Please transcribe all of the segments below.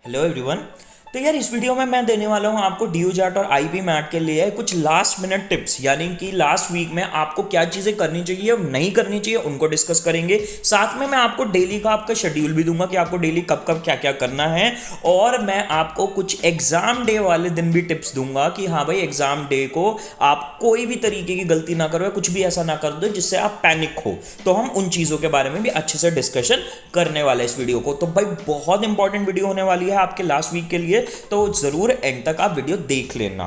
Hello everyone. तो यार इस वीडियो में मैं देने वाला हूँ आपको डी जैट और आईपी मैट के लिए कुछ लास्ट मिनट टिप्स, यानी कि लास्ट वीक में आपको क्या चीज़ें करनी चाहिए और नहीं करनी चाहिए उनको डिस्कस करेंगे। साथ में मैं आपको डेली का आपका शेड्यूल भी दूंगा कि आपको डेली कब कब क्या क्या करना है। और मैं आपको कुछ एग्जाम डे वाले दिन भी टिप्स दूंगा कि हाँ भाई एग्जाम डे को आप कोई भी तरीके की गलती ना करो या कुछ भी ऐसा ना कर दो जिससे आप पैनिक हो। तो हम उन चीज़ों के बारे में भी अच्छे से डिस्कशन करने वाले हैं इस वीडियो को। तो भाई बहुत इंपॉर्टेंट वीडियो होने वाली है आपके लास्ट वीक के लिए, तो जरूर एंड तक आप वीडियो देख लेना।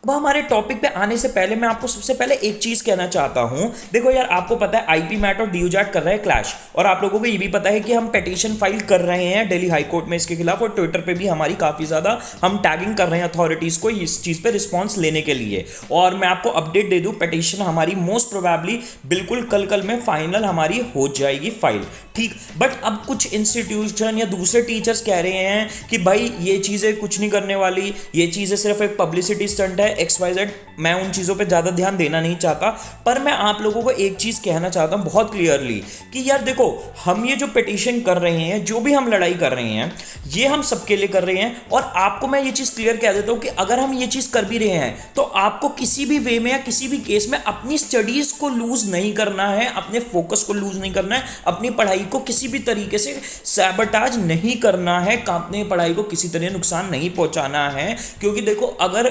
अब हमारे टॉपिक पे आने से पहले मैं आपको सबसे पहले एक चीज कहना चाहता हूं। देखो यार, आपको पता है आईपी मैट और डीयूजैट कर रहे हैं क्लैश, और आप लोगों को ये भी पता है कि हम पिटीशन फाइल कर रहे हैं दिल्ली हाई कोर्ट में इसके खिलाफ, और ट्विटर पे भी हमारी काफी ज्यादा हम टैगिंग कर रहे हैं अथॉरिटीज को इस चीज पे रिस्पॉन्स लेने के लिए। और मैं आपको अपडेट दे दूं, पिटीशन हमारी मोस्ट प्रोबेबली बिल्कुल कल में फाइनल हमारी हो जाएगी फाइल, ठीक। बट अब कुछ इंस्टीट्यूशन या दूसरे टीचर्स कह रहे हैं कि भाई ये चीजें कुछ नहीं करने वाली, ये चीजें सिर्फ एक पब्लिसिटी स्टंट है, XYZ। मैं उन चीजों पे ज्यादा ध्यान देना नहीं चाहता, पर मैं आप लोगों को एक चीज कहना चाहता हूं बहुत क्लियरली कि यार देखो, हम ये जो पिटीशन कर रहे हैं, जो भी हम लड़ाई कर रहे हैं, ये हम सबके लिए कर रहे हैं। और आपको मैं ये चीज क्लियर कह देता हूं कि अगर हम ये चीज कर भी रहे हैं तो आपको किसी भी वे में या किसी भी केस में अपनी स्टडीज को लूज नहीं करना है, अपने फोकस को लूज नहीं करना है, अपनी पढ़ाई को किसी भी तरीके से सैबोटाज नहीं करना है, अपनी पढ़ाई को किसी तरह नुकसान नहीं पहुंचाना है। क्योंकि देखो, अगर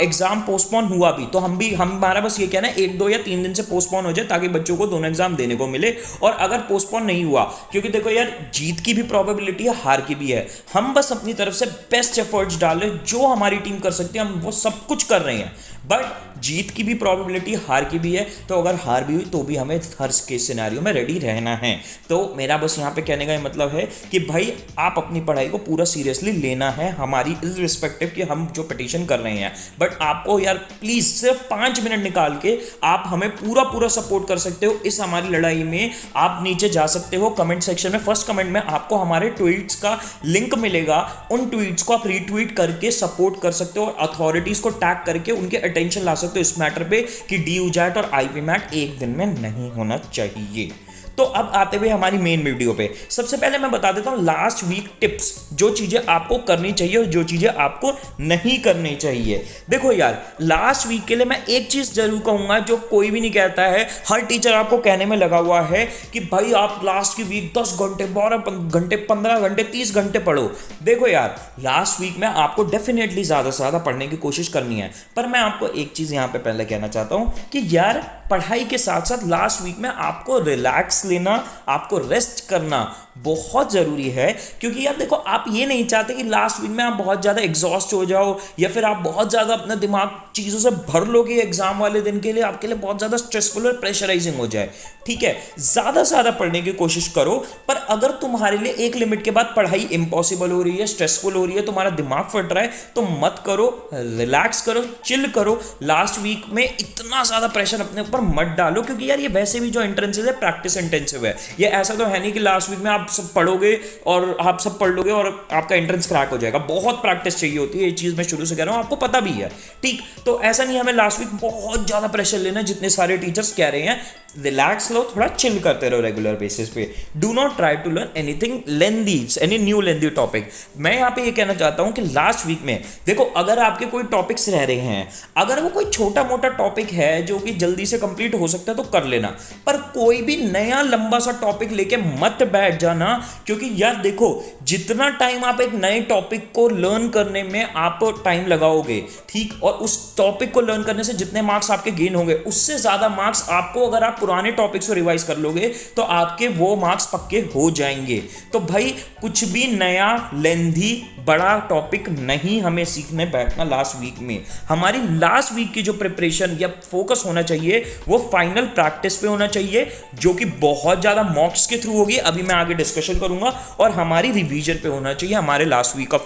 एग्जाम पोस्टपोन हुआ भी तो हमारा बस ये कहना है 1 2 या 3 दिन से पोस्टपोन हो जाए ताकि बच्चों को दोनों एग्जाम देने को मिले। और अगर पोस्टपोन नहीं हुआ, क्योंकि देखो यार, जीत की भी प्रोबेबिलिटी है, हार की भी है, हम बस अपनी तरफ से बेस्ट एफर्ट्स डालें, जो हमारी टीम कर सकती है हम वो सब कुछ कर रहे हैं। बट जीत की भी प्रोबेबिलिटी, हार की भी है, तो अगर हार भी हुई तो भी हमें हर केस सिनेरियो में रेडी रहना है। तो मेरा बस यहाँ पे कहने का मतलब है कि भाई आप अपनी पढ़ाई को पूरा सीरियसली लेना है, हमारी इर्रिस्पेक्टिव कि हम जो पिटीशन कर रहे हैं। बट आपको यार प्लीज सिर्फ 5 मिनट निकाल के आप हमें पूरा सपोर्ट कर सकते हो इस हमारी लड़ाई में। आप नीचे जा सकते हो कमेंट सेक्शन में, फर्स्ट कमेंट में आपको हमारे ट्वीट्स का लिंक मिलेगा, उन ट्वीट्स को आप रीट्वीट करके सपोर्ट कर सकते हो और अथॉरिटीज को टैग करके उनके अटेंशन ला सकते हो इस मैटर पे कि डीयूजैट और आईपी मैट एक दिन में नहीं होना चाहिए। तो अब आते हुए हमारी मेन वीडियो पे, सबसे पहले मैं बता देता हूं लास्ट वीक टिप्स, जो चीजें आपको करनी चाहिए और जो चीजें आपको नहीं करनी चाहिए। देखो यार, लास्ट वीक के लिए मैं एक चीज जरूर कहूंगा जो कोई भी नहीं कहता है, हर टीचर आपको कहने में लगा हुआ है कि भाई आप लास्ट की वीक 10 घंटे 12 घंटे 15 घंटे 30 घंटे पढ़ो। देखो यार, लास्ट वीक में आपको डेफिनेटली ज्यादा से ज्यादा पढ़ने की कोशिश करनी है, पर मैं आपको एक चीज यहां पे पहले कहना चाहता हूं कि यार पढ़ाई के साथ साथ लास्ट वीक में आपको रिलैक्स लेना, आपको रेस्ट करना बहुत जरूरी है। क्योंकि यार देखो, आप ये नहीं चाहते कि लास्ट वीक में आप बहुत ज्यादा एग्जॉस्ट हो जाओ या फिर आप बहुत ज्यादा अपना दिमाग चीजों से भर लो कि एग्जाम वाले दिन के लिए आपके लिए बहुत ज्यादा स्ट्रेसफुल और प्रेशराइजिंग हो जाए। ठीक है, ज्यादा से ज्यादा पढ़ने की कोशिश करो, पर अगर तुम्हारे लिए एक लिमिट के बाद पढ़ाई इंपॉसिबल हो रही है, स्ट्रेसफुल हो रही है, तुम्हारा दिमाग फट रहा है, तो मत करो, रिलैक्स करो, चिल करो। लास्ट वीक में इतना ज्यादा प्रेशर अपने ऊपर मत डालो, क्योंकि यार ये वैसे भी जो एंट्रेंसेस है प्रैक्टिस इंटेंसिव है। ये ऐसा तो है नहीं कि लास्ट वीक में आप सब पढ़ोगे और आप सब पढ़ लोगे और आपका एंट्रेंस क्रैक हो जाएगा। बहुत प्रैक्टिस चाहिए होती है, ये चीज मैं शुरू से कह रहा हूं, आपको पता भी है, ठीक। तो ऐसा नहीं हमें लास्ट वीक बहुत ज्यादा प्रेशर लेना, जितने सारे टीचर्स कह रहे हैं। रिलैक्स लो, थोड़ा चिल करते रहो रेगुलर बेसिस पे। Do not try to learn anything lengthy, any new lengthy topic. मैं यहाँ पे ये कहना चाहता हूँ कि लास्ट वीक में देखो, अगर आपके कोई टॉपिक्स रह रहे हैं, अगर वो कोई छोटा मोटा टॉपिक है जो कि जल्दी से कंप्लीट हो सकता है तो कर लेना, पर कोई भी नया लंबा सा टॉपिक लेके मत बैठ जाना। क्योंकि यार देखो, जितना टाइम आप एक नए टॉपिक को लर्न करने में आप टाइम लगाओगे, ठीक, और उस टॉपिक को लर्न करने से जितने मार्क्स आपके गेन होंगे, उससे ज्यादा मार्क्स आपको, अगर आप पुराने टॉपिक्स को रिवाइज कर लोगे तो आपके वो मार्क्स पक्के हो जाएंगे। तो भाई कुछ भी नया लेंथी बड़ा टॉपिक नहीं हमें सीखने बैठना लास्ट वीक में। हमारी लास्ट वीक की जो प्रिपरेशन या फोकस होना चाहिए वो फाइनल प्रैक्टिस पे होना चाहिए, जो कि बहुत ज्यादा मॉक्स के थ्रू होगी, अभी मैं आगे डिस्कशन करूंगा, और हमारी रिवीजन पे होना चाहिए। हमारे लास्ट वीक का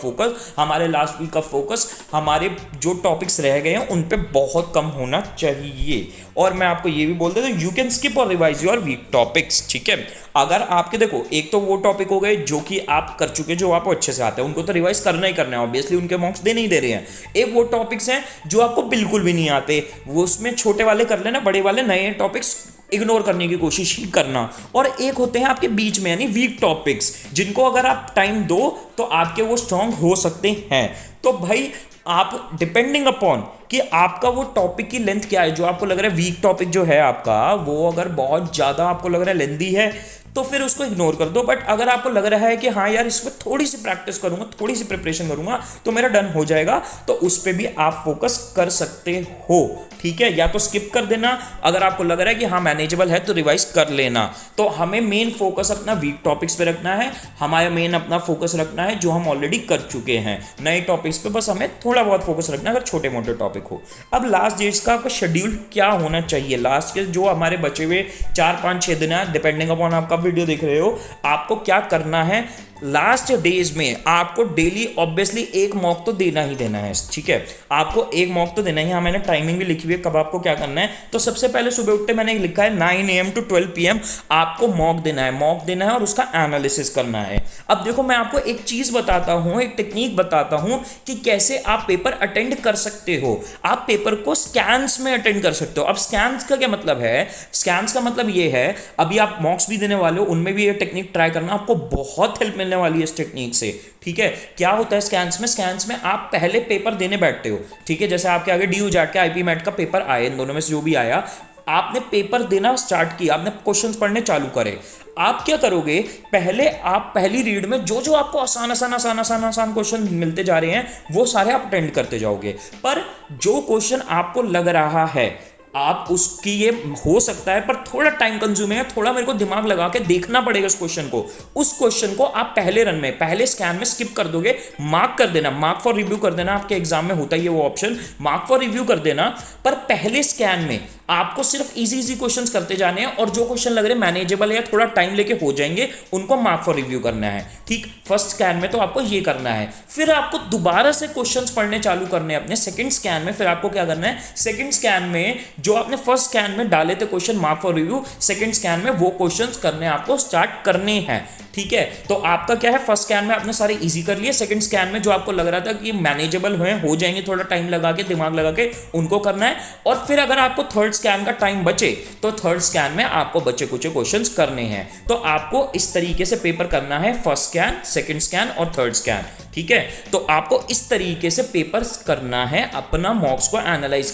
फोकस हमारे जो टॉपिक्स रह गए हैं उन पे बहुत कम होना चाहिए। और मैं आपको ये भी बोल देता हूं, यू कैन स्किप और रिवाइज योर वीक टॉपिक्स, ठीक है। अगर आपके देखो, एक तो वो टॉपिक हो गए जो कि आप कर चुके, जो आपको अच्छे से आते हैं, उनको तो रिवाइज करना ही करना है, ऑब्वियसली उनके मार्क्स दे नहीं दे रहे हैं। एक वो टॉपिक्स हैं जो आपको बिल्कुल भी नहीं आते, वो उसमें छोटे वाले कर लेना, बड़े वाले नए टॉपिक्स इग्नोर करने की कोशिश ही करना। और एक होते हैं आपके बीच में यानी वीक टॉपिक्स, जिनको अगर आप टाइम दो तो आपके वो स्ट्रांग हो सकते हैं। तो भाई आप डिपेंडिंग अपॉन कि आपका वो टॉपिक की लेंथ क्या है, जो आपको लग रहा है वीक टॉपिक जो है आपका वो अगर बहुत ज़्यादा आपको लग रहा है लेंदी है तो फिर उसको इग्नोर कर दो। बट अगर आपको लग रहा है कि हाँ यार इस पर थोड़ी सी प्रैक्टिस करूंगा, थोड़ी सी प्रिपरेशन करूंगा तो मेरा डन हो जाएगा, तो उस पर भी आप फोकस कर सकते हो। ठीक है, या तो स्किप कर देना, अगर आपको लग रहा है कि हाँ मैनेजेबल है तो रिवाइज कर लेना। तो हमें मेन फोकस अपना वीक टॉपिक्स पे रखना है, हमारा मेन अपना फोकस रखना है जो हम ऑलरेडी कर चुके हैं। नए टॉपिक्स पे बस हमें थोड़ा बहुत फोकस रखना है अगर छोटे मोटे टॉपिक हो। अब लास्ट डेट्स का आपका शेड्यूल क्या होना चाहिए, लास्ट के जो हमारे बचे हुए 4-5-6 दिन है, डिपेंडिंग अपॉन आपका वीडियो देख रहे हो, आपको क्या करना है लास्ट डेज में आपको डेली ऑब्वियसली एक मॉक तो देना ही देना है। ठीक है, आपको एक मॉक तो देना ही। हाँ मैंने टाइमिंग भी लिखी हुई है कब आपको क्या करना है। तो सबसे पहले सुबह उठते मैंने लिखा है 9 AM to 12 PM आपको मॉक देना है, मॉक देना है और उसका एनालिसिस करना है। अब देखो मैं आपको एक चीज बताता हूं, एक टेक्निक बताता हूं कि कैसे आप पेपर अटेंड कर सकते हो। आप पेपर को स्कैन्स में अटेंड कर सकते हो। अब स्कैन्स का क्या मतलब है, स्कैन्स का मतलब ये है अभी आप मॉक्स भी देने वाले हो उनमें भी ये टेक्निक ट्राई करना, आपको बहुत हेल्प मिलने वाली है इस टेक्निक से। ठीक है, क्या होता है स्कैन्स में, स्कैन्स में आप पहले पेपर देने बैठते हो। ठीक है, जैसे आपके आगे DU JAT के आईपी मैट का पेपर आए, इन दोनों में से जो भी आया, आपने पेपर देना स्टार्ट किया, आपने क्वेश्चंस पढ़ने चालू करे। आप क्या करोगे, पहले आप पहली रीड में जो जो आपको आसान आसान आसान आसान आसान क्वेश्चन मिलते जा रहे हैं वो सारे आप अटेंड करते जाओगे। पर जो क्वेश्चन आपको लग रहा है आप उसकी, ये हो सकता है पर थोड़ा टाइम कंज्यूमिंग है, थोड़ा मेरे को दिमाग लगा के देखना पड़ेगा उस क्वेश्चन को, उस क्वेश्चन को आप पहले रन में पहले स्कैन में स्किप कर दोगे, मार्क कर देना, मार्क फॉर रिव्यू कर देना। आपके एग्जाम में होता ही है वो ऑप्शन, मार्क फॉर रिव्यू कर देना। पर पहले स्कैन में आपको सिर्फ इजी इजी क्वेश्चंस करते जाने हैं और जो क्वेश्चन लग रहे मैनेजेबल है या थोड़ा टाइम लेके हो जाएंगे उनको मार्क फॉर रिव्यू करना है। ठीक, फर्स्ट स्कैन में तो आपको ये करना है। फिर आपको दोबारा से क्वेश्चंस पढ़ने चालू करने हैं अपने सेकंड स्कैन में। फिर आपको क्या करना है, सेकंड स्कैन में जो आपने फर्स्ट स्कैन में डाले थे question mark for review, second scan में वो क्वेश्चंस करने आपको स्टार्ट करने हैं। ठीक है, तो आपका क्या है, फर्स्ट स्कैन में आपने सारे इजी कर लिए, सेकंड स्कैन में जो आपको लग रहा था कि मैनेजेबल हो जाएंगे, थोड़ा टाइम लगा के दिमाग लगा के उनको करना है। और फिर अगर आपको थर्ड स्कैन का टाइम बचे तो थर्ड स्कैन में आपको बचे कुछ क्वेश्चंस करने हैं। तो आपको इस तरीके से पेपर करना है, फर्स्ट स्कैन, सेकंड स्कैन और थर्ड स्कैन। ठीक है, तो आपको इस तरीके से पेपर करना है, अपना मॉक्स को एनालाइज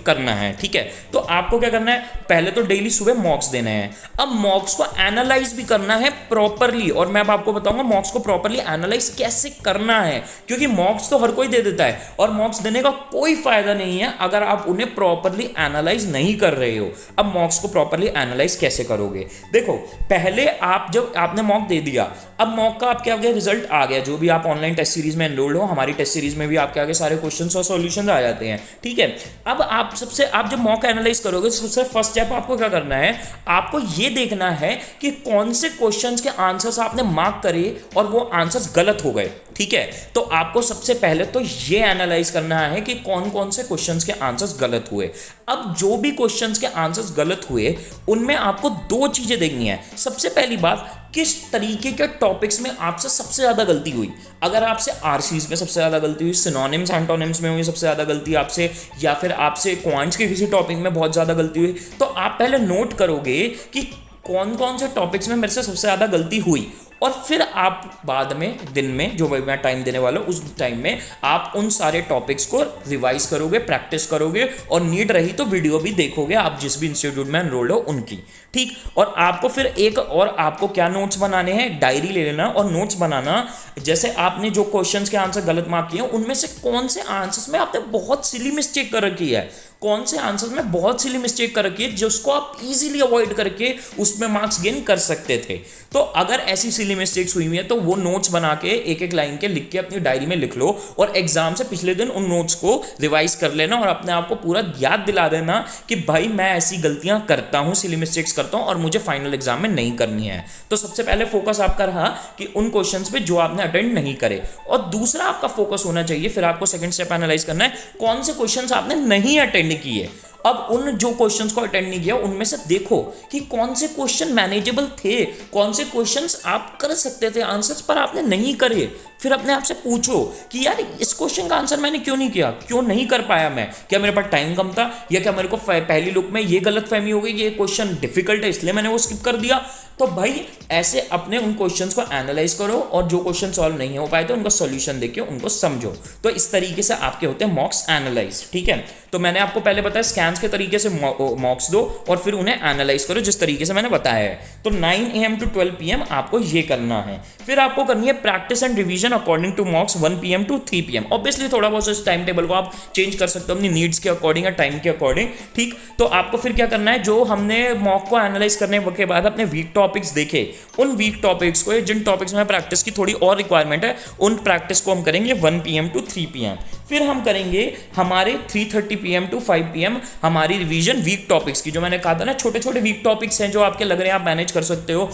करना है। ठीक है, तो आपको क्या करना है, पहले तो डेली सुबह मॉक्स देने हैं। अब मॉक्स को एनालाइज भी करना है प्रॉपरली, और मैं अब आपको बताऊंगा मॉक्स को प्रॉपरली एनालाइज कैसे करना है, क्योंकि मॉक्स तो हर कोई दे देता है और मॉक्स देने का कोई फायदा नहीं है अगर आप उन्हें प्रॉपरली एनालाइज नहीं कर रहे हो। अब मॉक्स को प्रॉपरली एनालाइज कैसे करोगे, देखो पहले आप जब आपने मॉक दे दिया, अब मॉक का आपके आगे रिजल्ट आ गया, जो भी आप ऑनलाइन टेस्ट सीरीज में एनरोल्ड हो, हमारी टेस्ट सीरीज में भी आपके आगे सारे क्वेश्चंस और सॉल्यूशंस आ जाते हैं। ठीक है, अब आप जब मॉक एनालाइज करोगे सबसे फर्स्ट स्टेप आपको क्या करना है, आपको ये देखना है कि कौन से क्वेश्चंस के आंसर्स आपने मार्क करे और वो आंसर्स गलत हो गए। ठीक है, तो आपको सबसे पहले तो ये एनालाइज करना है कि कौन कौन से क्वेश्चंस के आंसर्स गलत हुए। अब जो भी क्वेश्चंस के आंसर्स गलत हुए उनमें आपको दो चीजें देखनी है। सबसे पहली बात, किस तरीके के टॉपिक्स में आपसे सबसे ज्यादा गलती हुई। अगर आपसे आरसीज में सबसे ज्यादा गलती हुई, सिनोनिम्स एंटोनिम्स में हुई सबसे ज्यादा गलती आपसे, या फिर आपसे क्वांट्स के किसी टॉपिक में बहुत ज्यादा गलती हुई, तो आप पहले नोट करोगे कि कौन कौन से टॉपिक्स में मेरे से सबसे ज्यादा गलती हुई, और फिर आप बाद में दिन में जो मैं टाइम देने वाला हूं उस टाइम में आप उन सारे टॉपिक्स को रिवाइज करोगे, प्रैक्टिस करोगे, और नीड रही तो वीडियो भी देखोगे आप जिस भी इंस्टीट्यूट में एनरोल्ड हो उनकी। ठीक, और आपको फिर एक और आपको क्या नोट्स बनाने हैं, डायरी ले लेना और नोट्स बनाना। जैसे आपने जो क्वेश्चंस के आंसर गलत मार्क किए उनमें से कौन से आंसर्स में आपने बहुत सिली मिस्टेक कर रखी है, कौन से आंसर्स में बहुत सिली मिस्टेक कर रखी है जिसको आप इजीली अवॉइड करके उसमें मार्क्स गेन कर सकते थे। तो अगर ऐसी सिली मिस्टेक्स हुई है तो वो नोट्स बना के एक एक लाइन के लिख के अपनी डायरी में लिख लो, और एग्जाम से पिछले दिन उन नोट्स को रिवाइज कर लेना और अपने आप को पूरा याद दिला देना कि भाई मैं ऐसी गलतियां करता हूं, सिली मिस्टेक्स करता हूं और मुझे फाइनल एग्जाम में नहीं करनी है। तो सबसे पहले फोकस आपका रहा कि उन क्वेश्चंस पे जो आपने अटेंड नहीं करे, और दूसरा आपका फोकस होना चाहिए, फिर आपको सेकंड स्टेप एनालाइज करना है कौन से क्वेश्चंस आपने नहीं अटेंड किए। अब उन जो क्वेश्चंस को अटेंड नहीं किया उनमें से देखो कि कौन से क्वेश्चन मैनेजेबल थे, कौन से क्वेश्चंस आप कर सकते थे आंसर्स पर आपने नहीं करे। फिर अपने आप से पूछो कि यार इस क्वेश्चन का आंसर मैंने क्यों नहीं किया, क्यों नहीं कर पाया मैं, क्या मेरे पास टाइम कम था, या क्या मेरे को पहली लुक में ये गलत फहमी हो गई कि ये क्वेश्चन डिफिकल्ट है इसलिए मैंने वो स्किप कर दिया। तो भाई ऐसे अपने उन क्वेश्चंस को एनालाइज करो और जो क्वेश्चन सॉल्व नहीं हो पाए तो उनका सॉल्यूशन देखिए, उनको समझो। तो इस तरीके से आपके होते हैं मॉक्स एनालाइज, ठीक है। तो मैंने आपको पहले बताया स्कैन्स के तरीके से मॉक्स दो और फिर उन्हें एनालाइज करो जिस तरीके से मैंने बताया है। तो 9 AM to 12 PM आपको ये करना है। फिर आपको करनी है practice and revision according to mocks 1 PM to 3 PM। Obviously थोड़ा बहुत इस टाइम टेबल को आप चेंज कर सकते हो अपनी नीड्स के अकॉर्डिंग या टाइम के अकॉर्डिंग, ठीक। तो आपको फिर क्या करना है, जो हमने मॉक को एनालाइज करने के बाद अपने वीक टॉपिक्स देखे, उन वीक टॉपिक्स को, जिन टॉपिक्स में प्रैक्टिस की थोड़ी और रिक्वायरमेंट है, उन प्रैक्टिस को हम करेंगे 1 PM to 3 PM। फिर हम करेंगे हमारे 3:30 PM to 5 PM हमारी रिवीजन वीक टॉपिक्स की। जो मैंने कहा था ना, छोटे छोटे वीक टॉपिक्स हैं जो आपके लग रहे हैं आप मैनेज कर सकते हो।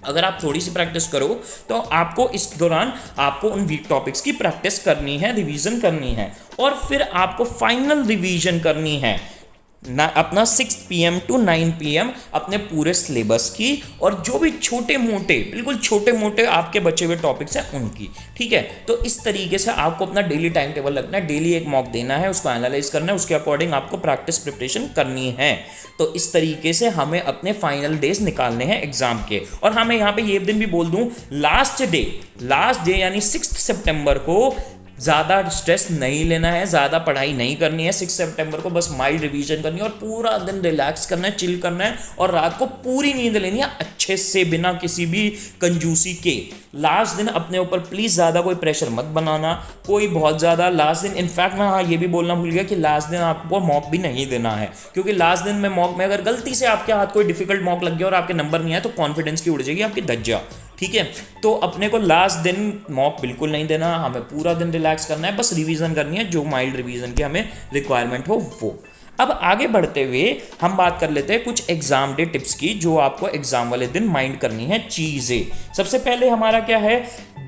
अगर आप थोड़ी सी प्रैक्टिस करो तो आपको इस दौरान आपको उन वीक टॉपिक्स की प्रैक्टिस करनी है, रिवीजन करनी है। और फिर आपको फाइनल रिवीजन करनी है ना अपना 6 PM to 9 PM अपने पूरे सिलेबस की, और जो भी छोटे मोटे, बिल्कुल छोटे मोटे आपके बचे हुए टॉपिक्स हैं उनकी, ठीक है। तो इस तरीके से आपको अपना डेली टाइम टेबल रखना है, डेली एक मॉक देना है, उसको एनालाइज करना है, उसके अकॉर्डिंग आपको प्रैक्टिस प्रिपरेशन करनी है। तो इस तरीके से हमें अपने फाइनल डेज निकालने हैं एग्जाम के। और हाँ, मैं यहाँ पे ये दिन भी बोल दूँ, लास्ट डे यानी 6 सितंबर को ज़्यादा स्ट्रेस नहीं लेना है, ज़्यादा पढ़ाई नहीं करनी है। 6 सितंबर को बस माइल्ड रिवीजन करनी है और पूरा दिन रिलैक्स करना है, चिल करना है, और रात को पूरी नींद लेनी है अच्छे से, बिना किसी भी कंजूसी के। लास्ट दिन अपने ऊपर प्लीज़ ज़्यादा कोई प्रेशर मत बनाना, कोई बहुत ज़्यादा लास्ट दिन। इनफैक्ट मैं हाँ ये भी बोलना भूल गया कि लास्ट दिन आपको मॉक भी नहीं देना है, क्योंकि लास्ट दिन में मॉक में अगर गलती से आपके हाथ कोई डिफिकल्ट मॉक लग गया और आपके नंबर नहीं आए तो कॉन्फिडेंस की उड़ जाएगी आपकी धज्जियाँ, ठीक है। तो अपने को लास्ट दिन मॉक बिल्कुल नहीं देना, हमें पूरा दिन रिलैक्स करना है, बस रिवीजन करनी है जो माइल्ड रिवीजन की हमें रिक्वायरमेंट हो वो। अब आगे बढ़ते हुए हम बात कर लेते हैं कुछ एग्जाम डे टिप्स की जो आपको एग्जाम वाले दिन माइंड करनी है चीज़ें। सबसे पहले हमारा क्या है,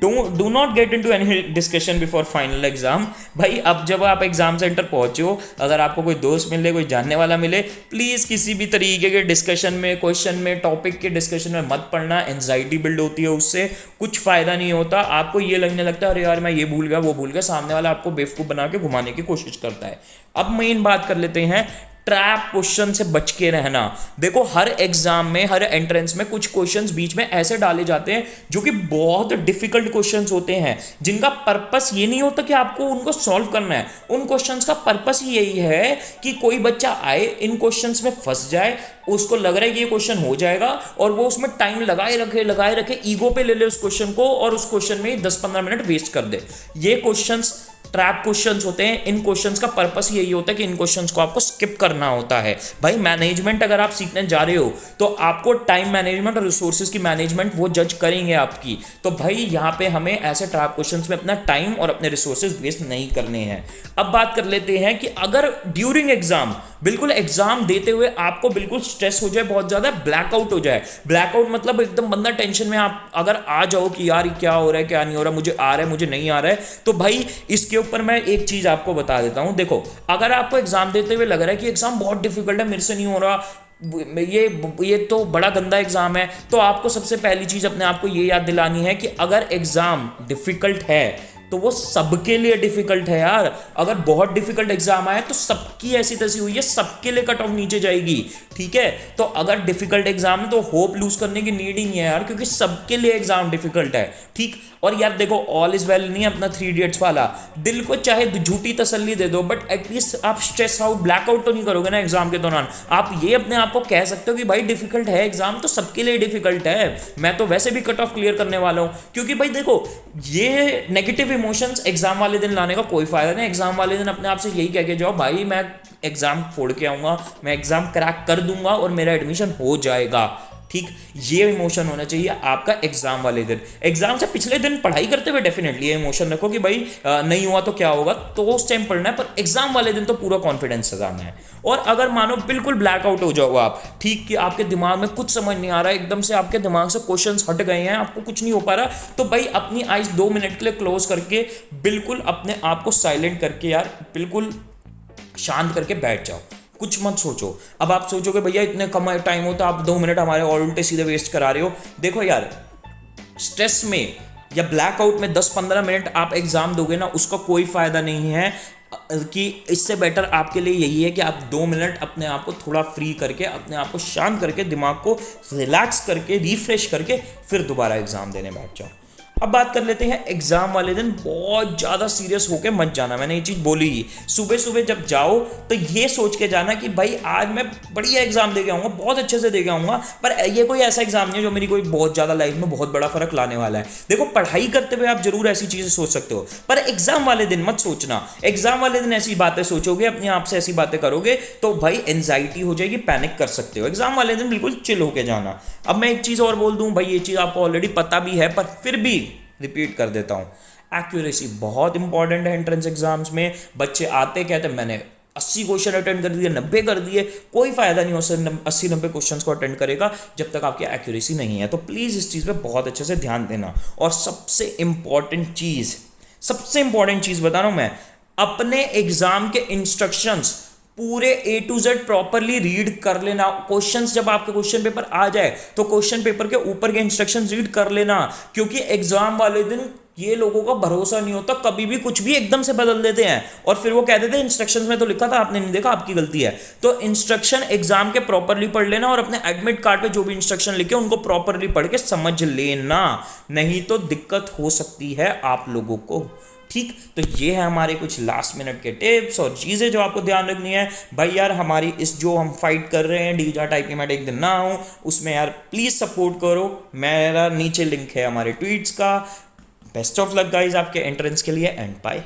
do not get into any discussion before final exam. भाई अब जब आप एग्जाम सेंटर पहुंचे हो, अगर आपको कोई दोस्त मिले, कोई जानने वाला मिले, प्लीज़ किसी भी तरीके के डिस्कशन में, क्वेश्चन में, टॉपिक के डिस्कशन में मत पढ़ना। एंजाइटी बिल्ड होती है, उससे कुछ फ़ायदा नहीं होता। आपको ये लगने लगता है अरे यार मैं ये भूल गया, वो भूल गया, सामने वाला आपको बेवकूफ़ बना के घुमाने की कोशिश करता है। अब मेन बात कर लेते हैं ट्रैप क्वेश्चन से बच के रहना। देखो हर एग्जाम में, हर एंट्रेंस में कुछ क्वेश्चंस बीच में ऐसे डाले जाते हैं जो कि बहुत डिफिकल्ट क्वेश्चंस होते हैं, जिनका पर्पस ये नहीं होता कि आपको उनको सॉल्व करना है। उन क्वेश्चंस का पर्पस ही यही है कि कोई बच्चा आए, इन क्वेश्चंस में फंस जाए, उसको लग रहा है कि ये क्वेश्चन हो जाएगा और वो उसमें टाइम लगाए रखे, ईगो पे ले ले उस क्वेश्चन को और उस क्वेश्चन में 10-15 मिनट वेस्ट कर दे। ये क्वेश्चंस ट्रैप क्वेश्चंस होते हैं। इन क्वेश्चंस का पर्पस यही होता है कि इन क्वेश्चंस को आपको स्किप करना होता है। भाई मैनेजमेंट अगर आप सीखने जा रहे हो तो आपको टाइम मैनेजमेंट और रिसोर्सेज की मैनेजमेंट वो जज करेंगे आपकी। तो भाई यहाँ पे हमें ऐसे ट्रैप क्वेश्चंस में अपना टाइम और अपने रिसोर्सेज वेस्ट नहीं करने हैं। अब बात कर लेते हैं कि अगर ड्यूरिंग एग्जाम, बिल्कुल एग्जाम देते हुए आपको बिल्कुल स्ट्रेस हो जाए, बहुत ज्यादा ब्लैकआउट हो जाए। ब्लैकआउट मतलब एकदम बंदा टेंशन में आप अगर आ जाओ कि यार क्या हो रहा है, क्या नहीं हो रहा, मुझे आ रहा है, मुझे नहीं आ रहा है, तो भाई इसके ऊपर मैं एक चीज आपको बता देता हूं। देखो अगर आपको एग्जाम देते हुए लग रहा है कि एग्जाम बहुत डिफिकल्ट है, मेरे से नहीं हो रहा, ये तो बड़ा गंदा एग्जाम है, तो आपको सबसे पहली चीज अपने आप को ये याद दिलानी है कि अगर एग्जाम डिफिकल्ट है तो वो सबके लिए डिफिकल्ट है यार। अगर बहुत डिफिकल्ट एग्जाम आए तो सबकी ऐसी तैसी हुई है, सबके लिए कट ऑफ नीचे जाएगी, ठीक है। तो अगर डिफिकल्ट एग्जाम है तो होप लूज करने की नीड ही नहीं है यार, क्योंकि सबके लिए एग्जाम डिफिकल्ट है, ठीक। और यार देखो ऑल इज वेल नहीं अपना 3 इडियट्स वाला, दिल को चाहे झूठी तसल्ली दे दो बट एटलीस्ट आप स्ट्रेस आउट, ब्लैकआउट तो नहीं करोगे ना एग्जाम के दौरान। आप ये अपने आप को कह सकते हो कि भाई डिफिकल्ट है एग्जाम तो सबके लिए डिफिकल्ट है, मैं तो वैसे भी कट ऑफ क्लियर करने वाला हूं। क्योंकि भाई देखो ये नेगेटिव इमोशंस एग्जाम वाले दिन लाने का कोई फायदा नहीं। एग्जाम वाले दिन अपने आप से यही कह के जाओ भाई मैं एग्जाम फोड़ के आऊंगा, मैं एग्जाम क्रैक कर दूंगा और मेरा एडमिशन हो जाएगा, ठीक। ये इमोशन होना चाहिए आपका एग्जाम वाले दिन। एग्जाम से पिछले दिन पढ़ाई करते हुए डेफिनेटली ये इमोशन रखो कि भाई नहीं हुआ तो क्या होगा, तो उस टाइम पढ़ना है, पर एग्जाम वाले दिन तो पूरा कॉन्फिडेंस सजाना है। और अगर मानो बिल्कुल ब्लैकआउट हो जाओ आप, ठीक, कि आपके दिमाग में कुछ समझ नहीं आ रहा है, एकदम से आपके दिमाग से क्वेश्चंस हट गए हैं, आपको कुछ नहीं हो पा रहा, तो भाई अपनी आइज 2 मिनट के लिए क्लोज करके बिल्कुल अपने आप को साइलेंट करके यार बिल्कुल शांत करके बैठ जाओ, कुछ मत सोचो। अब आप सोचोगे भैया इतने कम टाइम होता, आप 2 मिनट हमारे और उल्टे सीधे वेस्ट करा रहे हो। देखो यार स्ट्रेस में या ब्लैकआउट में 10-15 मिनट आप एग्जाम दोगे ना, उसका कोई फायदा नहीं है। कि इससे बेटर आपके लिए यही है कि आप 2 मिनट अपने आप को थोड़ा फ्री करके, अपने आप को शांत करके, दिमाग को रिलैक्स करके, रिफ्रेश करके फिर दोबारा एग्जाम देने बैठ जाओ। अब बात कर लेते हैं एग्जाम वाले दिन बहुत ज़्यादा सीरियस होके मत जाना। मैंने ये चीज़ बोली ही, सुबह सुबह जब जाओ तो ये सोच के जाना कि भाई आज मैं बढ़िया एग्जाम दे के आऊँगा, बहुत अच्छे से दे के आऊँगा। पर ये कोई ऐसा एग्जाम नहीं है जो मेरी कोई बहुत ज़्यादा लाइफ में बहुत बड़ा फर्क लाने वाला है। देखो, पढ़ाई करते हुए आप जरूर ऐसी चीज़ें सोच सकते हो, पर एग्जाम वाले दिन मत सोचना। एग्जाम वाले दिन ऐसी बातें सोचोगे, अपने आप से ऐसी बातें करोगे तो भाई एंजाइटी हो जाएगी, पैनिक कर सकते हो। एग्जाम वाले दिन बिल्कुल चिल होके जाना। अब मैं एक चीज़ और बोल दूं भाई, ये चीज़ आपको ऑलरेडी पता भी है पर फिर भी रिपीट कर देता हूँ, एक्यूरेसी बहुत इंपॉर्टेंट है एंट्रेंस एग्जाम्स में। बच्चे आते कहते मैंने 80 क्वेश्चन अटेंड कर दिए, 90 कर दिए, कोई फायदा नहीं हो सर 80-90 क्वेश्चन को अटेंड करेगा जब तक आपकी एक्यूरेसी नहीं है। तो प्लीज़ इस चीज़ पे बहुत अच्छे से ध्यान देना। और सबसे इंपॉर्टेंट चीज़ बता रहा हूँ मैं, अपने एग्जाम के इंस्ट्रक्शंस पूरे A to Z properly read कर लेना। क्वेश्चंस जब आपके क्वेश्चन पेपर आ जाए तो क्वेश्चन पेपर के ऊपर के इंस्ट्रक्शंस रीड कर लेना, क्योंकि एग्जाम वाले दिन ये लोगों का भरोसा नहीं होता, कभी भी कुछ भी एकदम से बदल देते हैं और फिर वो कह देते हैं इंस्ट्रक्शंस में तो लिखा था, आपने नहीं देखा, आपकी गलती है। तो इंस्ट्रक्शन एग्जाम के प्रॉपरली पढ़ लेना और अपने एडमिट कार्ड पे जो भी इंस्ट्रक्शन लिखे उनको प्रॉपरली पढ़ के समझ लेना, नहीं तो दिक्कत हो सकती है आप लोगों को। ठीक, तो ये है हमारे कुछ लास्ट मिनट के टिप्स और चीज़ें जो आपको ध्यान रखनी है। भाई यार, हमारी इस जो हम फाइट कर रहे हैं डी जाट IIP मैट एक दिन ना हो, उसमें यार प्लीज़ सपोर्ट करो। मेरा नीचे लिंक है हमारे ट्वीट्स का। बेस्ट ऑफ लक गाइज आपके एंट्रेंस के लिए एंड बाय।